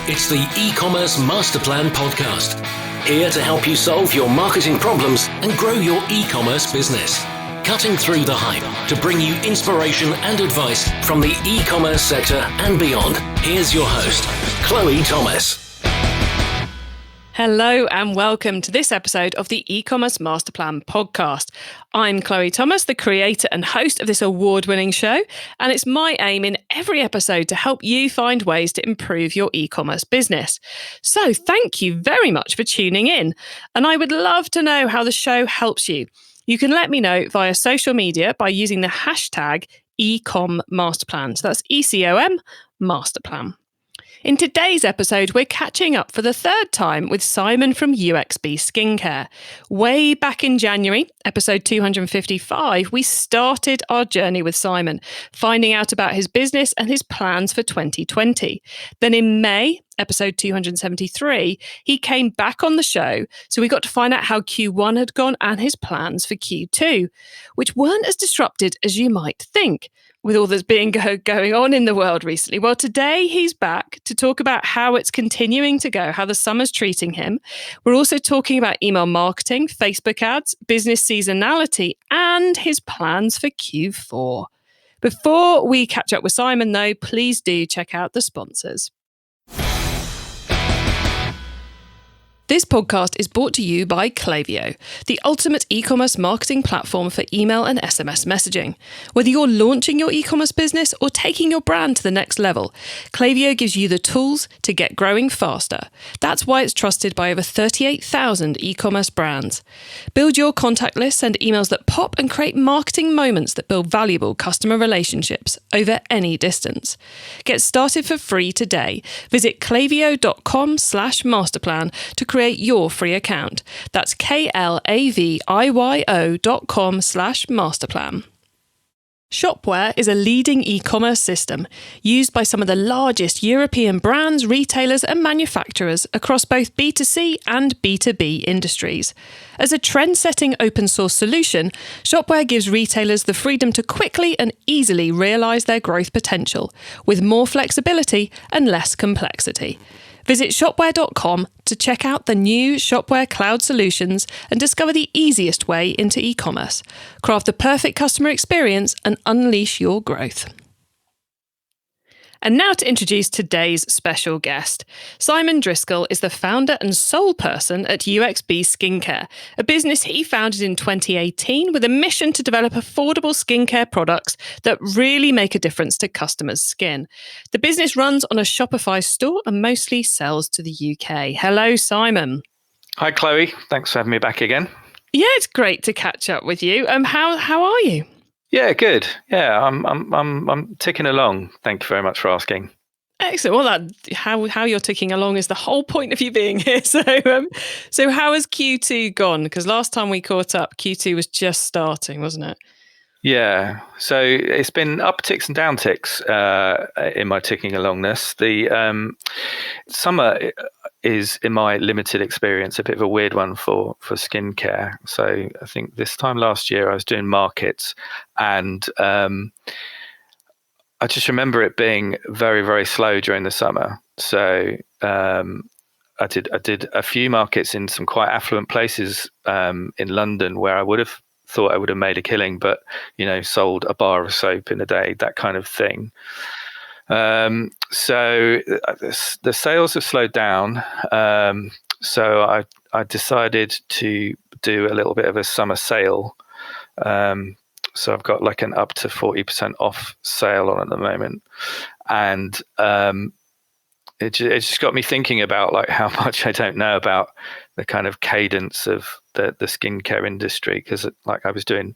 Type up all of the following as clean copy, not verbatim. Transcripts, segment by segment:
It's the e-commerce master plan podcast. Here to help you solve your marketing problems and grow your e-commerce business. Cutting through the hype to bring you inspiration and advice from the e-commerce sector and beyond. Here's your host, Chloe Thomas. Hello and welcome to this episode of the E-commerce Master Plan podcast. I'm Chloe Thomas, the creator and host of this award-winning show, and it's my aim in every episode to help you find ways to improve your e-commerce business. So thank you very much for tuning in, and I would love to know how the show helps you. You can let me know via social media by using the hashtag #EcomMasterPlan. So that's ECOM Masterplan. In today's episode, we're catching up for the third time with Simon from UXB Skincare. Way back in January, episode 255, we started our journey with Simon, finding out about his business and his plans for 2020. Then in May, episode 273, he came back on the show, so we got to find out how Q1 had gone and his plans for Q2, which weren't as disrupted as you might think, with all that's been going on in the world recently. Well, today he's back to talk about how it's continuing to go, how the summer's treating him. We're also talking about email marketing, Facebook ads, business seasonality, and his plans for Q4. Before we catch up with Simon, though, please do check out the sponsors. This podcast is brought to you by Klaviyo, the ultimate e-commerce marketing platform for email and SMS messaging. Whether you're launching your e-commerce business or taking your brand to the next level, Klaviyo gives you the tools to get growing faster. That's why it's trusted by over 38,000 e-commerce brands. Build your contact list, send emails that pop, and create marketing moments that build valuable customer relationships over any distance. Get started for free today. Visit klaviyo.com/masterplan to create your free account. That's klaviyo.com/masterplan. Shopware is a leading e-commerce system used by some of the largest European brands, retailers and manufacturers across both B2C and B2B industries. As a trend-setting open source solution, Shopware gives retailers the freedom to quickly and easily realise their growth potential, with more flexibility and less complexity. Visit shopware.com to check out the new Shopware Cloud solutions and discover the easiest way into e-commerce. Craft the perfect customer experience and unleash your growth. And now to introduce today's special guest. Simon Driscoll is the founder and sole person at UXB Skincare, a business he founded in 2018 with a mission to develop affordable skincare products that really make a difference to customers' skin. The business runs on a Shopify store and mostly sells to the UK. Hello, Simon. Hi, Chloe. Thanks for having me back again. Yeah, it's great to catch up with you. How are you? Yeah, good. Yeah, I'm ticking along. Thank you very much for asking. Excellent. Well, how you're ticking along is the whole point of you being here. So how has Q2 gone? Because last time we caught up, Q2 was just starting, wasn't it? Yeah. So it's been upticks and downticks in my ticking alongness. The summer is, in my limited experience, a bit of a weird one for skincare. So I think this time last year I was doing markets, and I just remember it being very, very slow during the summer. So I did a few markets in some quite affluent places in London where I would have thought I would have made a killing, but sold a bar of soap in a day, that kind of thing. So the sales have slowed down. So I decided to do a little bit of a summer sale. So I've got like an up to 40% off sale on at the moment. And it just got me thinking about like how much I don't know about the kind of cadence of the skincare industry, because like I was doing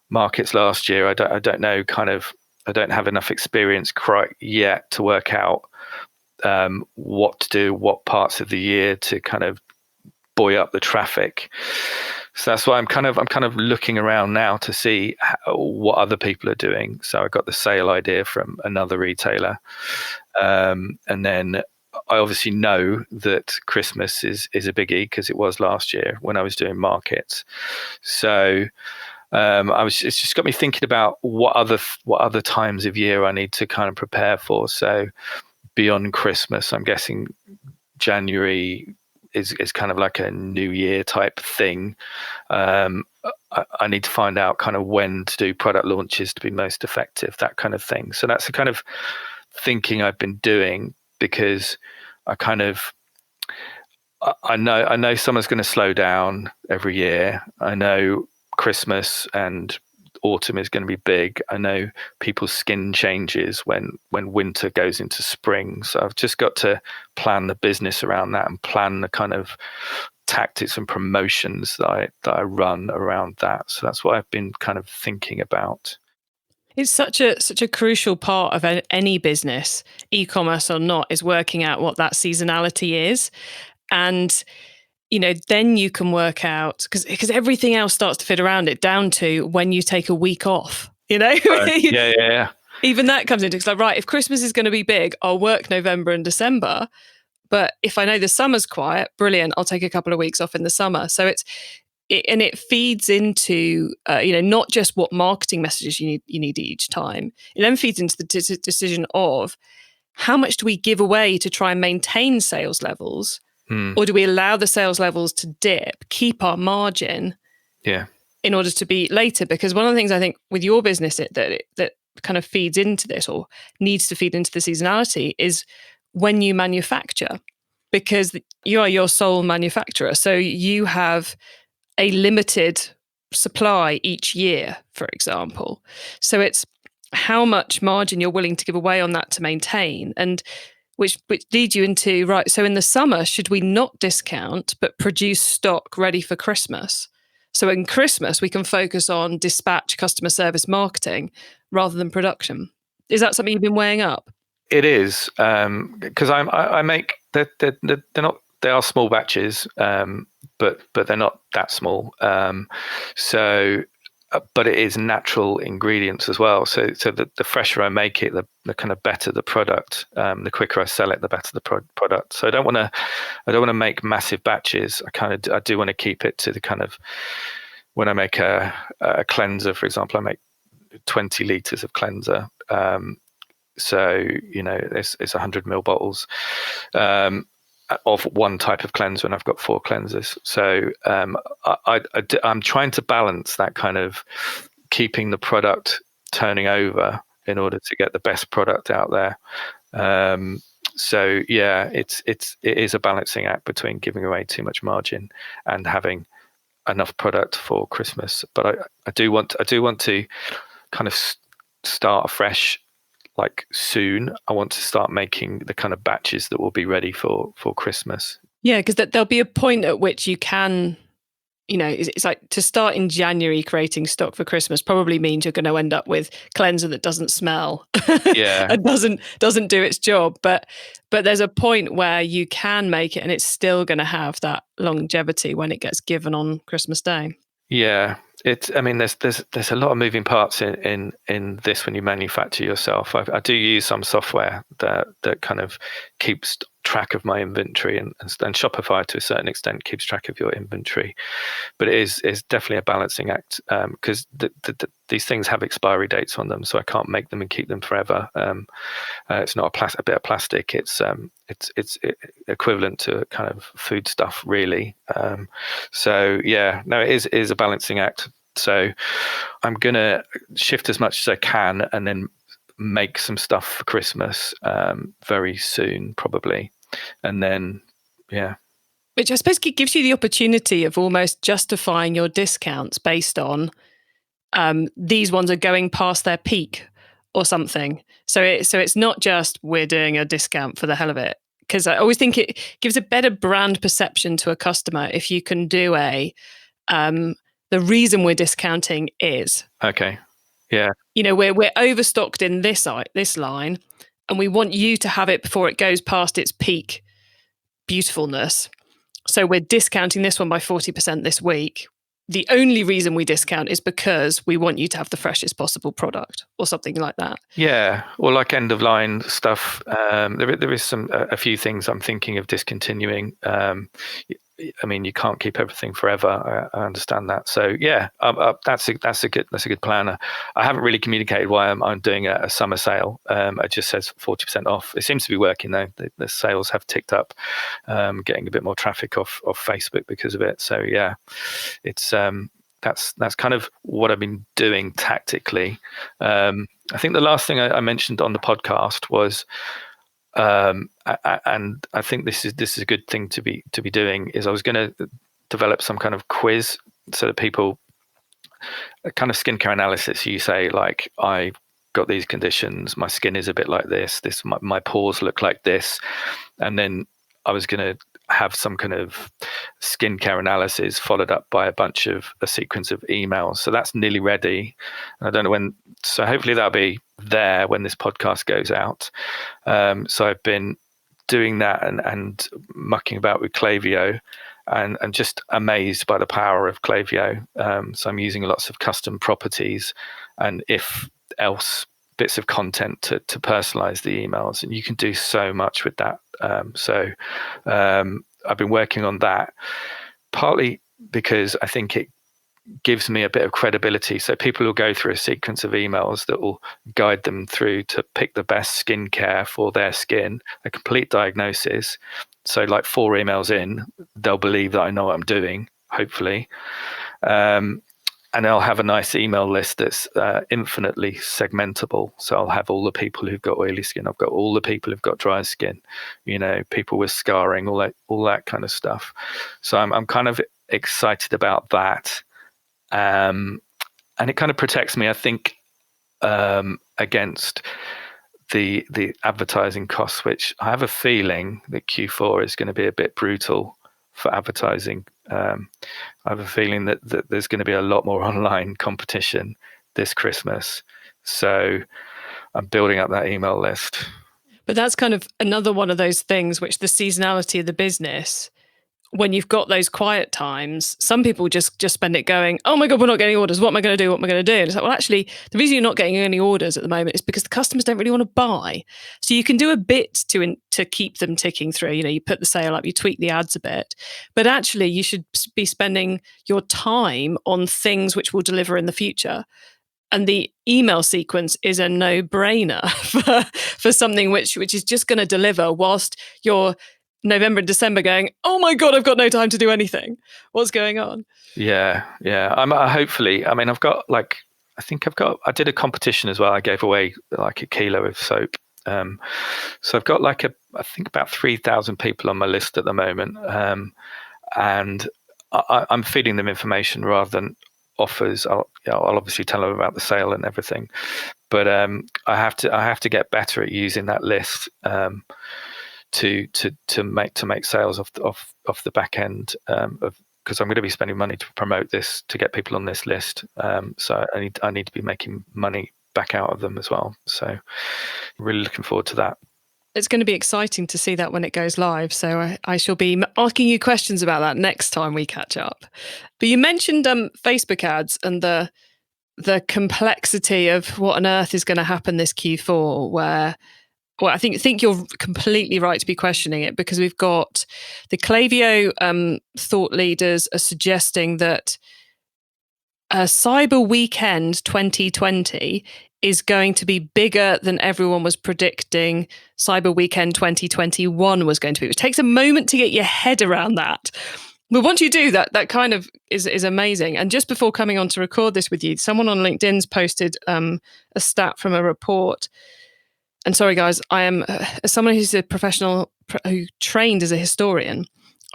markets last year. I don't know I don't have enough experience quite yet to work out what to do, what parts of the year to kind of buoy up the traffic. So that's why I'm kind of looking around now to see what other people are doing. So I got the sale idea from another retailer, and then I obviously know that Christmas is a biggie because it was last year when I was doing markets. So it's just got me thinking about what other times of year I need to kind of prepare for. So beyond Christmas. I'm guessing January is kind of like a New Year type thing. I need to find out kind of when to do product launches to be most effective, that kind of thing. So that's the kind of thinking I've been doing, because I know summer's going to slow down every year. I know Christmas and autumn is going to be big. I know people's skin changes when winter goes into spring. So I've just got to plan the business around that and plan the kind of tactics and promotions that I run around that. So that's what I've been kind of thinking about. It's such a crucial part of any business, e-commerce or not, is working out what that seasonality is. And then you can work out, because everything else starts to fit around it, down to when you take a week off, Yeah. Even that comes into, it's like, right, if Christmas is going to be big, I'll work November and December. But if I know the summer's quiet, brilliant, I'll take a couple of weeks off in the summer. So it feeds into, not just what marketing messages you need each time. It then feeds into the decision of how much do we give away to try and maintain sales levels, or do we allow the sales levels to dip, keep our margin, in order to be later? Because one of the things I think with your business that kind of feeds into this, or needs to feed into the seasonality, is when you manufacture, because you are your sole manufacturer. So you have a limited supply each year, for example. So it's how much margin you're willing to give away on that to maintain, and which leads you into, right, so in the summer, should we not discount but produce stock ready for Christmas? So in Christmas, we can focus on dispatch, customer service, marketing rather than production. Is that something you've been weighing up? It is, because I make, they're not, they are small batches, but they're not that small. But it is natural ingredients as well. So the fresher I make it, the kind of better the product. The quicker I sell it, the better the product. So I don't want to make massive batches. I do want to keep it to the kind of, when I make a cleanser, for example, I make 20 liters of cleanser. So it's 100 ml bottles of one type of cleanser, and I've got 4 cleansers. So I'm trying to balance that kind of keeping the product turning over in order to get the best product out there. So yeah, it is a balancing act between giving away too much margin and having enough product for Christmas. But I do want to kind of start afresh. Like soon, I want to start making the kind of batches that will be ready for Christmas. Yeah, because there'll be a point at which you can, it's like, to start in January creating stock for Christmas probably means you're going to end up with cleanser that doesn't smell, and doesn't do its job. But there's a point where you can make it, and it's still going to have that longevity when it gets given on Christmas Day. Yeah. There's a lot of moving parts in this when you manufacture yourself. I do use some software that kind of keeps track of my inventory, and Shopify to a certain extent keeps track of your inventory. But it is definitely a balancing act, because these things have expiry dates on them, so I can't make them and keep them forever. It's not a bit of plastic. It's equivalent to kind of food stuff, really. So yeah, no, it is a balancing act. So I'm gonna shift as much as I can, and then make some stuff for Christmas very soon, probably, and then which I suppose gives you the opportunity of almost justifying your discounts based on these ones are going past their peak or something. So it's not just we're doing a discount for the hell of it, because I always think it gives a better brand perception to a customer if you can do the reason we're discounting is okay. Yeah. We're overstocked in this line, and we want you to have it before it goes past its peak beautifulness. So we're discounting this one by 40% this week. The only reason we discount is because we want you to have the freshest possible product, or something like that. Yeah, or like end of line stuff. There is a few things I'm thinking of discontinuing. I mean, you can't keep everything forever. I understand that. So yeah, that's a good plan. I haven't really communicated why I'm doing a summer sale. It just says 40% off. It seems to be working though. The sales have ticked up, getting a bit more traffic off Facebook because of it. So yeah, it's that's kind of what I've been doing tactically. I think the last thing I mentioned on the podcast was, and I think this is a good thing to be doing, is I was going to develop some kind of quiz so that people, a kind of skincare analysis. You say like, I got these conditions, my skin is a bit like this, my pores look like this, and then I was going to have some kind of skincare analysis followed up by a sequence of emails. So that's nearly ready. I don't know when, so hopefully that'll be there when this podcast goes out. So I've been doing that and mucking about with Klaviyo, and just amazed by the power of Klaviyo. So I'm using lots of custom properties and if else bits of content to personalize the emails, and you can do so much with that. So I've been working on that, partly because I think it gives me a bit of credibility. So people will go through a sequence of emails that will guide them through to pick the best skincare for their skin, a complete diagnosis. So like 4 emails in, they'll believe that I know what I'm doing, hopefully. And I'll have a nice email list that's infinitely segmentable. So I'll have all the people who've got oily skin. I've got all the people who've got dry skin, people with scarring, all that kind of stuff. So I'm kind of excited about that. And it kind of protects me, I think, against the advertising costs, which I have a feeling that Q4 is going to be a bit brutal for advertising. I have a feeling that there's going to be a lot more online competition this Christmas. So I'm building up that email list. But that's kind of another one of those things which the seasonality of the business, when you've got those quiet times, some people just spend it going, oh my God, we're not getting orders. What am I going to do? What am I going to do? And it's like, well, actually, the reason you're not getting any orders at the moment is because the customers don't really want to buy. So you can do a bit to keep them ticking through. You put the sale up, you tweak the ads a bit, but actually you should be spending your time on things which will deliver in the future. And the email sequence is a no-brainer for something which is just going to deliver whilst you're November and December going, oh my God, I've got no time to do anything. What's going on? Yeah. I'm hopefully, I've got I did a competition as well. I gave away like 1 kilo of soap. So I've got I think about 3,000 people on my list at the moment. And I'm feeding them information rather than offers. I'll obviously tell them about the sale and everything, but I have to get better at using that list to make sales off the back end because I'm going to be spending money to promote this, to get people on this list. So I need to be making money back out of them as well. So really looking forward to that. It's going to be exciting to see that when it goes live. So I shall be asking you questions about that next time we catch up. But you mentioned Facebook ads and the complexity of what on earth is going to happen this Q4, where, well, I think you're completely right to be questioning it, because we've got the Klaviyo thought leaders are suggesting that Cyber Weekend 2020 is going to be bigger than everyone was predicting Cyber Weekend 2021 was going to be, which takes a moment to get your head around that. But once you do that, that kind of is amazing. And just before coming on to record this with you, someone on LinkedIn's posted a stat from a report. And sorry, guys, I am as someone who's a professional who trained as a historian,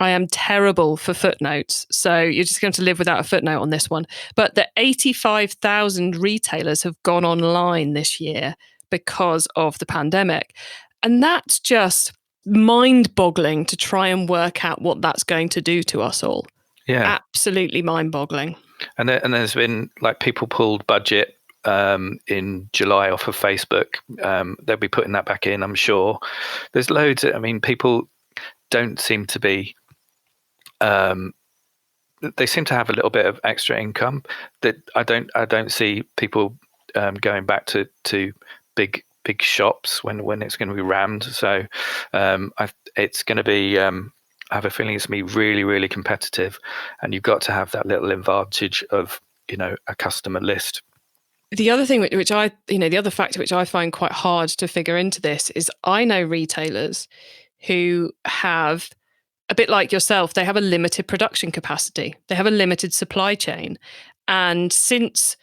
I am terrible for footnotes. So you're just going to live without a footnote on this one. But the 85,000 retailers have gone online this year because of the pandemic. And that's just mind-boggling to try and work out what that's going to do to us all. Yeah. Absolutely mind-boggling. And there's been people pulled budget in July off of Facebook. They'll be putting that back in, I'm sure. There's loads. People don't seem to be they seem to have a little bit of extra income that I don't see people going back to big shops when it's going to be rammed. So it's going to be have a feeling it's going to be really, really competitive, and you've got to have that little advantage of, a customer list. The other thing the other factor which I find quite hard to figure into this is I know retailers who have, a bit like yourself, they have a limited production capacity. They have a limited supply chain. And since,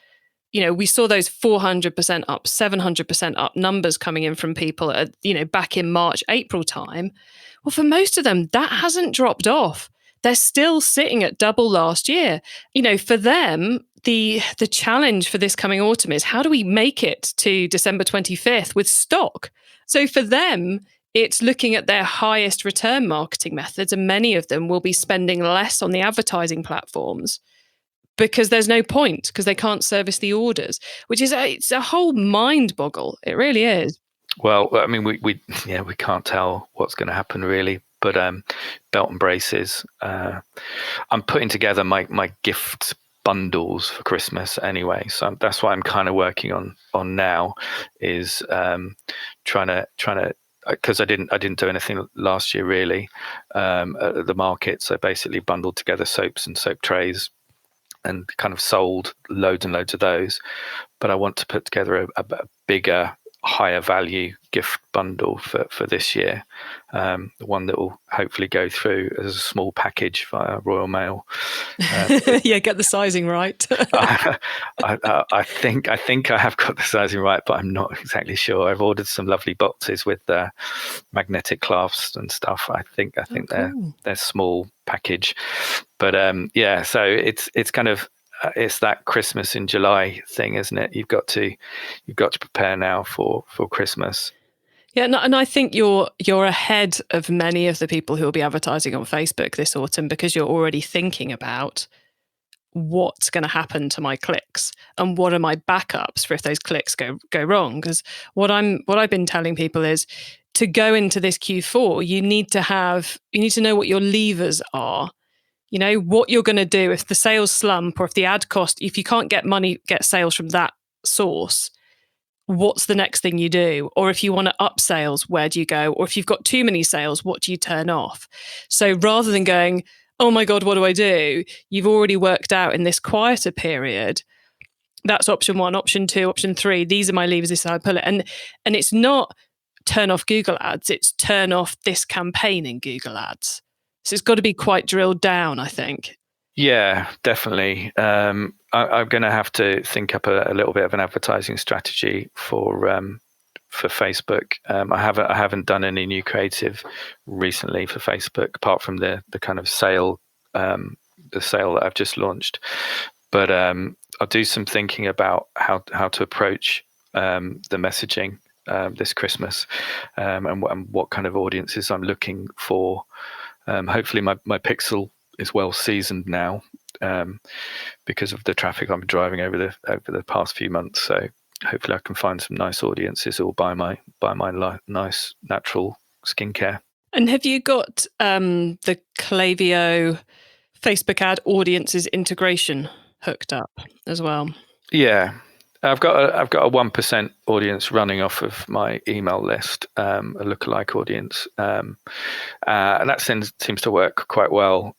we saw those 400% up, 700% up numbers coming in from people at, back in March, April time. Well, for most of them, that hasn't dropped off. They're still sitting at double last year. For them, the challenge for this coming autumn is, how do we make it to December 25th with stock? So for them, it's looking at their highest return marketing methods, and many of them will be spending less on the advertising platforms because there's no point, because they can't service the orders, which is it's a whole mind boggle. It really is. Well, I mean, we can't tell what's going to happen really, but belt and braces. I'm putting together my gift bundles for Christmas anyway, so that's what I'm kind of working on now, is trying to because I didn't do anything last year really at the market. So basically bundled together soaps and soap trays and kind of sold loads and loads of those. But I want to put together a bigger, higher value gift bundle for this year, the one that will hopefully go through as a small package via Royal Mail. Yeah, get the sizing right. I think I have got the sizing right, but I'm not exactly sure. I've ordered some lovely boxes with magnetic clasps and stuff. I think cool. they're small package, but so it's kind of it's that Christmas in July thing, isn't it? You've got to prepare now for Christmas. Yeah, and I think you're ahead of many of the people who will be advertising on Facebook this autumn, because you're already thinking about what's going to happen to my clicks and what are my backups for if those clicks go wrong. Because what I've been telling people is, to go into this Q4, you need to know what your levers are. What you're going to do if the sales slump, or if the ad cost, if you can't get sales from that source, what's the next thing you do? Or if you want to up sales, where do you go? Or if you've got too many sales, what do you turn off? So rather than going, oh my God, what do I do? You've already worked out in this quieter period, that's option 1, option 2, option 3. These are my levers, this is how I pull it. And it's not turn off Google ads, it's turn off this campaign in Google ads. So it's got to be quite drilled down, I think. Yeah, definitely. I'm going to have to think up a little bit of an advertising strategy for Facebook. I haven't done any new creative recently for Facebook, apart from the kind of sale, the sale that I've just launched. But I'll do some thinking about how to approach the messaging this Christmas, and what kind of audiences I'm looking for. Hopefully my pixel is well seasoned now, because of the traffic I've been driving over the past few months. So hopefully I can find some nice audiences who will buy my nice natural skincare. And have you got the Klaviyo Facebook ad audiences integration hooked up as well? Yeah. I've got a 1% audience running off of my email list, a lookalike audience, and that seems to work quite well.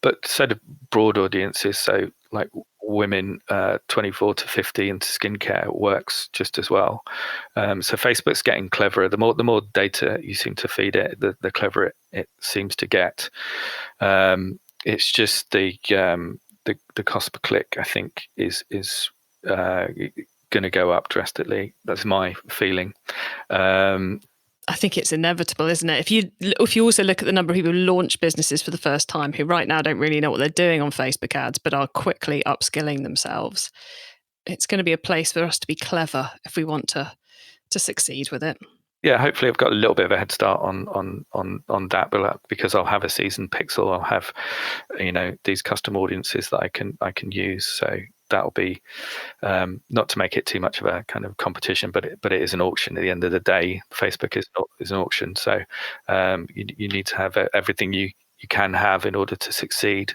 But so do broad audiences, so like women 24 to 50 into skincare works just as well. So Facebook's getting cleverer. The more data you seem to feed it, the cleverer it seems to get. It's just the cost per click, I think, is going to go up drastically. That's my feeling. I think it's inevitable, isn't it? If you also look at the number of people who launch businesses for the first time, who right now don't really know what they're doing on Facebook ads, but are quickly upskilling themselves, it's going to be a place for us to be clever if we want to succeed with it. Yeah, hopefully I've got a little bit of a head start on that, but because I'll have a seasoned pixel, I'll have these custom audiences that I can use. So that'll be not to make it too much of a kind of competition, but it is an auction at the end of the day. Facebook is an auction, so you need to have everything you can have in order to succeed.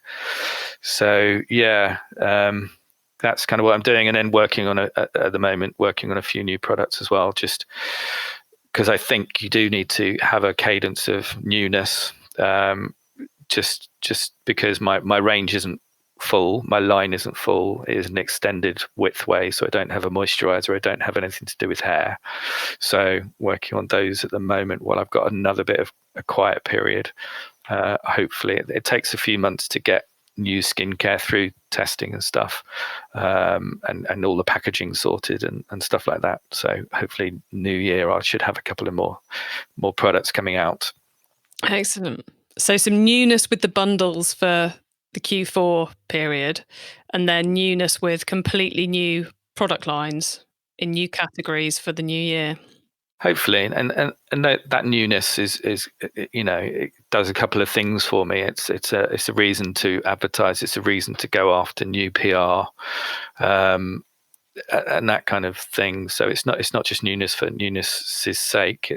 So yeah, that's kind of what I'm doing, and then working on at the moment a few new products as well, just because I think you do need to have a cadence of newness just because my range isn't full, my line isn't full, it is an extended width way, so I don't have a moisturizer, I don't have anything to do with hair. So working on those at the moment while I've got another bit of a quiet period. Hopefully it takes a few months to get new skincare through testing and stuff, and all the packaging sorted and stuff like that. So hopefully new year I should have a couple of more products coming out. Excellent. So some newness with the bundles for the Q4 period, and then newness with completely new product lines in new categories for the new year. Hopefully, and that newness is it does a couple of things for me. It's a reason to advertise. It's a reason to go after new PR, and that kind of thing. So it's not just newness for newness' sake.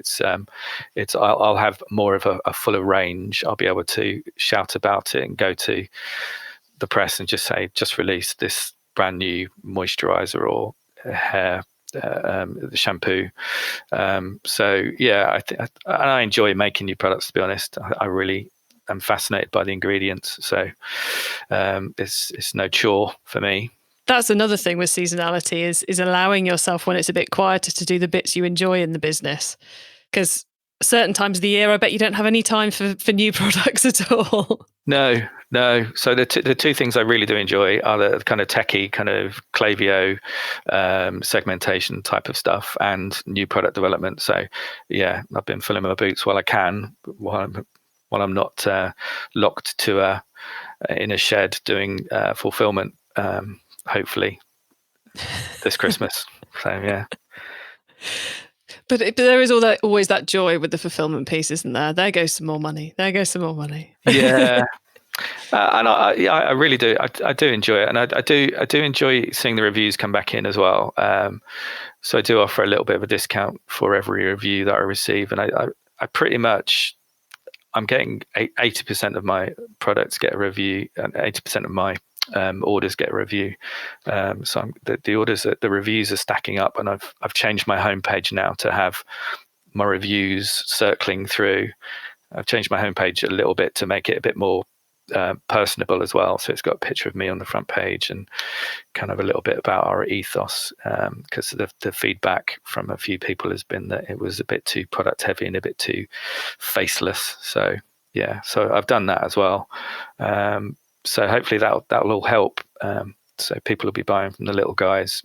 I'll have more of a fuller range. I'll be able to shout about it and go to the press and just say, just released this brand new moisturizer or hair. The shampoo. So yeah, I enjoy making new products, to be honest. I really am fascinated by the ingredients. So it's no chore for me. That's another thing with seasonality is allowing yourself, when it's a bit quieter, to do the bits you enjoy in the business. Because certain times of the year, I bet you don't have any time for new products at all. No. So the two things I really do enjoy are the kind of techie, kind of Klaviyo segmentation type of stuff and new product development. So yeah, I've been filling my boots while I can, while I'm not locked to in a shed doing fulfillment. Hopefully this Christmas. So yeah. But there is always that joy with the fulfillment piece, isn't there? There goes some more money. Yeah. And I really do. I do enjoy it, and I do enjoy seeing the reviews come back in as well. So I do offer a little bit of a discount for every review that I receive, and I pretty much, I'm getting 80% of my products get a review, and 80% of my orders get a review. So the orders, the reviews are stacking up, and I've changed my homepage now to have my reviews circling through. I've changed my homepage a little bit to make it a bit more personable as well. So it's got a picture of me on the front page and kind of a little bit about our ethos, because the feedback from a few people has been that it was a bit too product heavy and a bit too faceless. So yeah, so I've done that as well. So hopefully that'll all help. So people will be buying from the little guys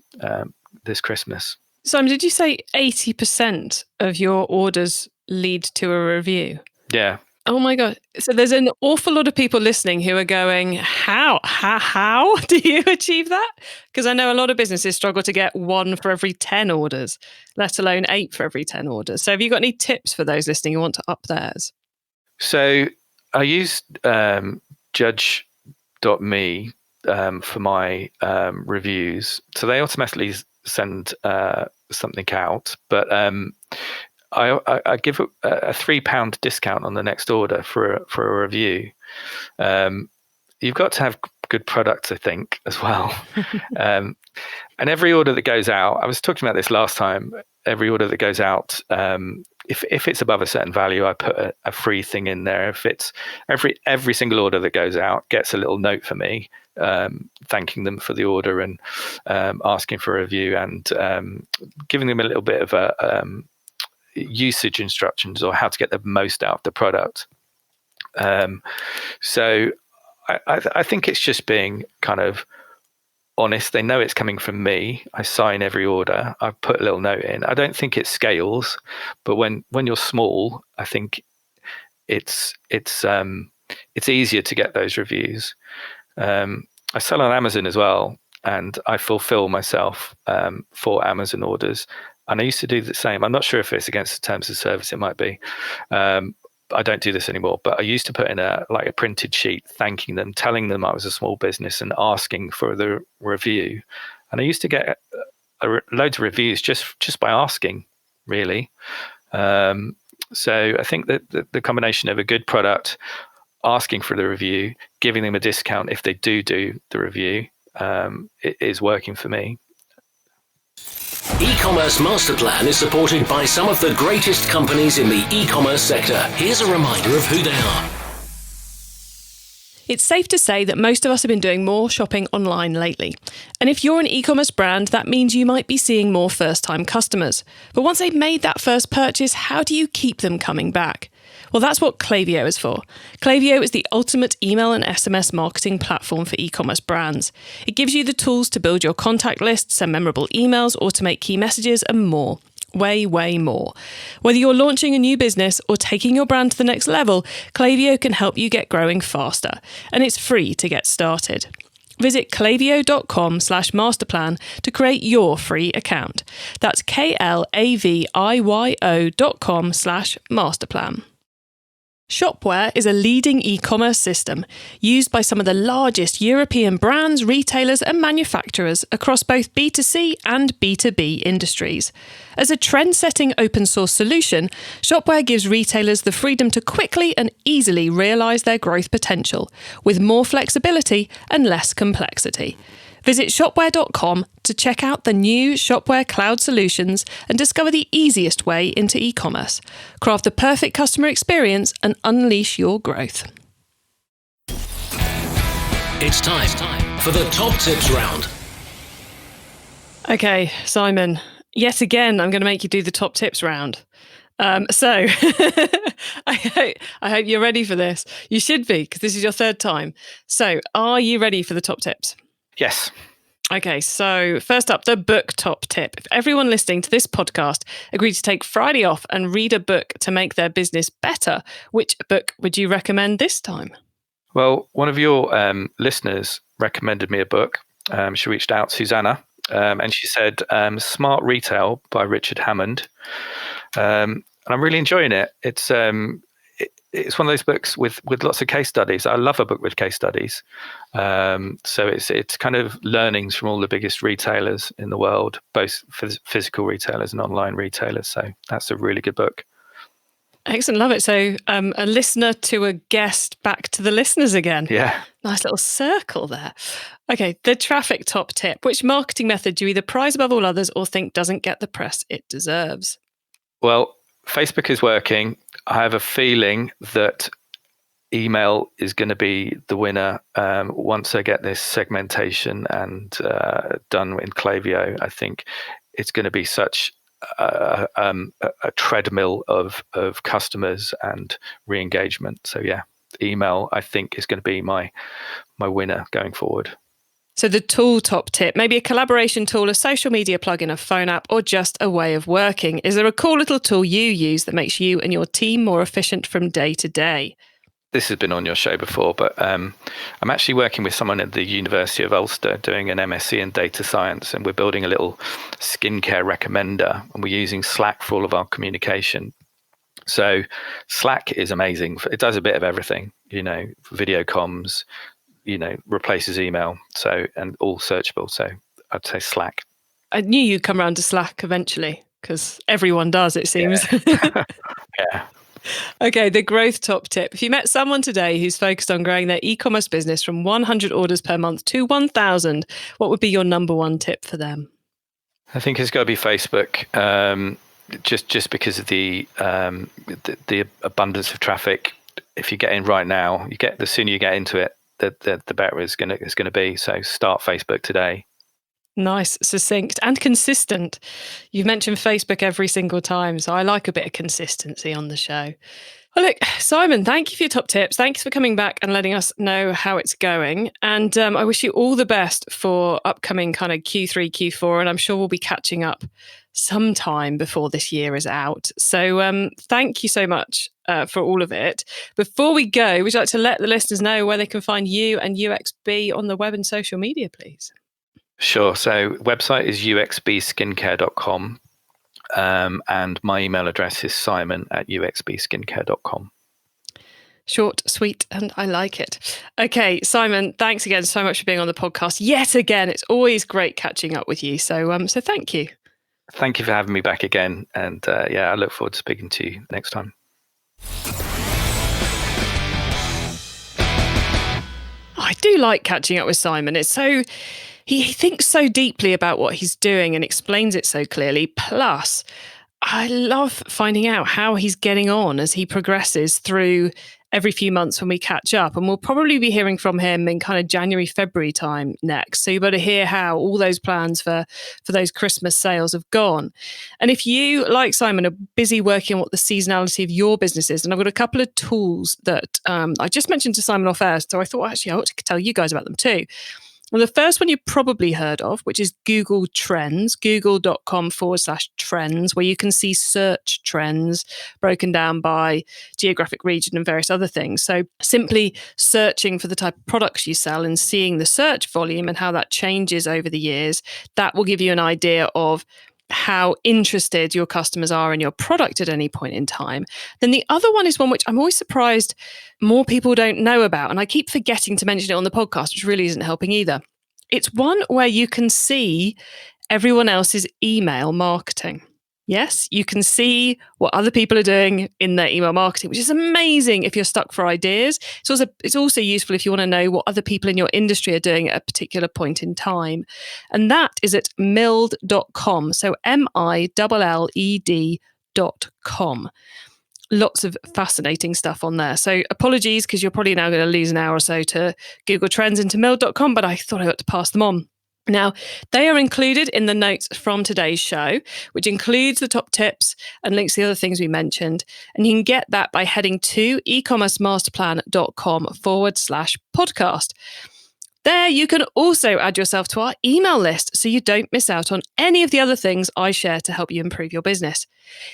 this Christmas. Simon, did you say 80% of your orders lead to a review? Yeah. Oh my God. So there's an awful lot of people listening who are going, how do you achieve that? Because I know a lot of businesses struggle to get 1 for every 10 orders, let alone 8 for every 10 orders. So have you got any tips for those listening who want to up theirs? So I used Judge.me for my reviews. So they automatically send something out, but I give a £3 discount on the next order for a review. You've got to have good products, I think, as well. And every order that goes out, I was talking about this last time, every order that goes out, if it's above a certain value, I put a free thing in there. If it's every single order that goes out gets a little note for me, thanking them for the order and asking for a review and giving them a little bit of a usage instructions or how to get the most out of the product. So I think it's just being kind of honest. They know it's coming from me. I sign every order. I put a little note in. I don't think it scales, but when you're small, I think it's easier to get those reviews. I sell on Amazon as well, and I fulfill myself for Amazon orders. And I used to do the same. I'm not sure if it's against the terms of service. It might be. I don't do this anymore. But I used to put in a printed sheet, thanking them, telling them I was a small business, and asking for the review. And I used to get loads of reviews just by asking, really. So I think that the combination of a good product, asking for the review, giving them a discount if they do the review, it is working for me. E-commerce Master Plan is supported by some of the greatest companies in the e-commerce sector. Here's a reminder of who they are. It's safe to say that most of us have been doing more shopping online lately. And if you're an e-commerce brand, that means you might be seeing more first-time customers. But once they've made that first purchase, how do you keep them coming back? Well, that's what Klaviyo is for. Klaviyo is the ultimate email and SMS marketing platform for e-commerce brands. It gives you the tools to build your contact list, send memorable emails, automate key messages, and more. Way, way more. Whether you're launching a new business or taking your brand to the next level, Klaviyo can help you get growing faster. And it's free to get started. Visit klaviyo.com/masterplan to create your free account. That's klaviyo.com/masterplan. Shopware is a leading e-commerce system used by some of the largest European brands, retailers and manufacturers across both B2C and B2B industries. As a trend-setting open source solution, Shopware gives retailers the freedom to quickly and easily realise their growth potential, with more flexibility and less complexity. Visit shopware.com to check out the new Shopware cloud solutions and discover the easiest way into e-commerce. Craft the perfect customer experience and unleash your growth. It's time for the top tips round. Okay, Simon, yet again, I'm going to make you do the top tips round. So I hope you're ready for this. You should be, because this is your third time. So are you ready for the top tips? Yes. Okay, so first up, the book top tip. If everyone listening to this podcast agreed to take Friday off and read a book to make their business better, which book would you recommend this time? Well, one of your listeners recommended me a book. She reached out, Susanna, and she said Smart Retail by Richard Hammond. And I'm really enjoying it. It's one of those books with lots of case studies. I love a book with case studies. So it's kind of learnings from all the biggest retailers in the world, both physical retailers and online retailers. So that's a really good book. Excellent. Love it. So a listener to a guest back to the listeners again. Yeah. Nice little circle there. Okay, the traffic top tip. Which marketing method do you either prize above all others or think doesn't get the press it deserves? Well, Facebook is working. I have a feeling that email is going to be the winner once I get this segmentation and done in Klaviyo. I think it's going to be such a treadmill of customers and re-engagement. So yeah, email I think is going to be my winner going forward. So the tool top tip, maybe a collaboration tool, a social media plugin, a phone app, or just a way of working. Is there a cool little tool you use that makes you and your team more efficient from day to day? This has been on your show before, but I'm actually working with someone at the University of Ulster doing an MSc in data science, and we're building a little skincare recommender, and we're using Slack for all of our communication. So Slack is amazing. It does a bit of everything, video comms, replaces email, and all searchable. So I'd say Slack. I knew you'd come around to Slack eventually, because everyone does, it seems. Yeah. Yeah. Okay, the growth top tip. If you met someone today who's focused on growing their e-commerce business from 100 orders per month to 1,000, what would be your number one tip for them? I think it's got to be Facebook. Just because of the abundance of traffic. If you get in right now, the sooner you get into it, the better it's going to be. So start Facebook today. Nice, succinct and consistent. You've mentioned Facebook every single time, so I like a bit of consistency on the show. Well, look, Simon, thank you for your top tips. Thanks for coming back and letting us know how it's going. And I wish you all the best for upcoming kind of Q3, Q4, and I'm sure we'll be catching up sometime before this year is out. So thank you so much for all of it. Before we go, would you like to let the listeners know where they can find you and UXB on the web and social media, please? Sure. So website is uxbskincare.com. And my email address is simon@uxbskincare.com. Short, sweet, and I like it. Okay, Simon, thanks again so much for being on the podcast. Yet again, it's always great catching up with you. So thank you. Thank you for having me back again. And I look forward to speaking to you next time. I do like catching up with Simon. It's so... He thinks so deeply about what he's doing and explains it so clearly. Plus, I love finding out how he's getting on as he progresses through every few months when we catch up. And we'll probably be hearing from him in kind of January, February time next. So you better hear how all those plans for those Christmas sales have gone. And if you, like Simon, are busy working on what the seasonality of your business is, and I've got a couple of tools that I just mentioned to Simon off air, so I thought actually I ought to tell you guys about them too. Well, the first one you've probably heard of, which is Google Trends, google.com/trends, where you can see search trends broken down by geographic region and various other things. So simply searching for the type of products you sell and seeing the search volume and how that changes over the years, that will give you an idea of how interested your customers are in your product at any point in time. Then the other one is one which I'm always surprised more people don't know about. And I keep forgetting to mention it on the podcast, which really isn't helping either. It's one where you can see everyone else's email marketing. Yes, you can see what other people are doing in their email marketing, which is amazing if you're stuck for ideas. It's also useful if you want to know what other people in your industry are doing at a particular point in time. And that is at milled.com. So MILLED.com. Lots of fascinating stuff on there. So apologies, because you're probably now going to lose an hour or so to Google Trends into milled.com, but I thought I ought to pass them on. Now, they are included in the notes from today's show, which includes the top tips and links to the other things we mentioned. And you can get that by heading to ecommercemasterplan.com/podcast. There, you can also add yourself to our email list so you don't miss out on any of the other things I share to help you improve your business.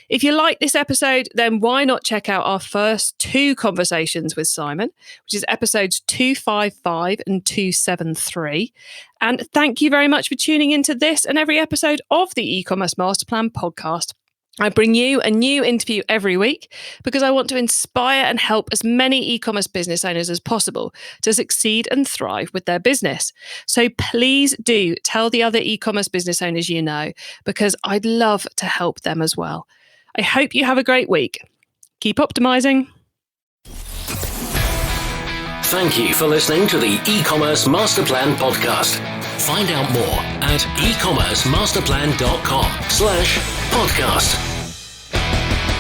If you like this episode, then why not check out our first 2 conversations with Simon, which is episodes 255 and 273. And thank you very much for tuning into this and every episode of the E-commerce Masterplan podcast. I bring you a new interview every week because I want to inspire and help as many e-commerce business owners as possible to succeed and thrive with their business. So please do tell the other e-commerce business owners you know, because I'd love to help them as well. I hope you have a great week. Keep optimizing. Thank you for listening to the E-commerce Masterplan podcast. Find out more at ecommercemasterplan.com/podcast.